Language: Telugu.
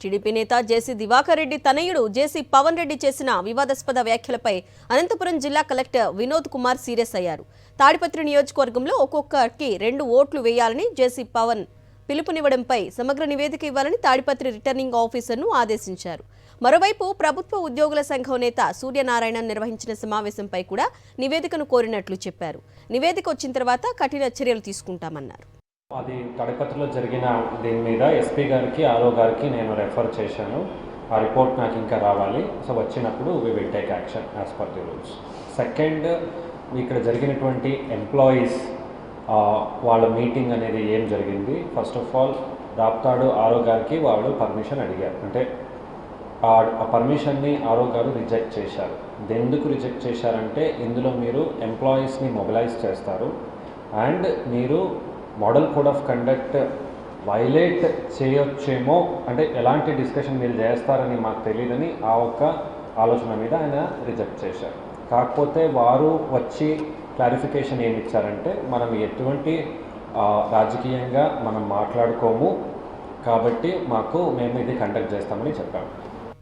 టీడీపీ నేత జేసీ దివాకర్ రెడ్డి తనయుడు జేసీ పవన్ రెడ్డి చేసిన వివాదాస్పద వ్యాఖ్యలపై అనంతపురం జిల్లా కలెక్టర్ వినోద్ కుమార్ సీరియస్ అయ్యారు. తాడిపత్రి నియోజకవర్గంలో ఒక్కొక్కరికి 2 ఓట్లు వేయాలని జేసీ పవన్ పిలుపునివ్వడంపై సమగ్ర నివేదిక ఇవ్వాలని తాడిపత్రి రిటర్నింగ్ ఆఫీసర్ను ఆదేశించారు. మరోవైపు ప్రభుత్వ ఉద్యోగుల సంఘం నేత సూర్యనారాయణ నిర్వహించిన సమావేశంపై కూడా నివేదికను కోరినట్లు చెప్పారు. నివేదిక వచ్చిన తర్వాత కఠిన చర్యలు తీసుకుంటామన్నారు. అది తాడిపత్రిలో జరిగిన దీని మీద ఎస్పీ గారికి ఆర్ఓ గారికి నేను రెఫర్ చేశాను. ఆ రిపోర్ట్ నాకు ఇంకా రావాలి. సో వచ్చినప్పుడు we will take action as per the rules. Second, ఇక్కడ జరిగినటువంటి ఎంప్లాయీస్ వాళ్ళ మీటింగ్ అనేది ఏం జరిగింది. First of all Raptadu RO గారికి వాళ్ళు పర్మిషన్ అడిగారు. అంటే ఆ పర్మిషన్ని ఆర్ఓ గారు రిజెక్ట్ చేశారు. ఎందుకు రిజెక్ట్ చేశారంటే ఇందులో మీరు ఎంప్లాయీస్ని మొబిలైజ్ చేస్తారు అండ్ మీరు model code of conduct violate చేయొచ్చేమో, అంటే ఎలాంటి డిస్కషన్ మీరు చేస్తారని మాకు తెలియదని ఆ ఒక్క ఆలోచన మీద ఆయన రిజెక్ట్ చేశారు. కాకపోతే వారు వచ్చి క్లారిఫికేషన్ ఏమి ఇచ్చారంటే మనం ఎటువంటి రాజకీయంగా మనం మాట్లాడుకోము కాబట్టి మేము ఇది కండక్ట్ చేస్తామని చెప్పాము.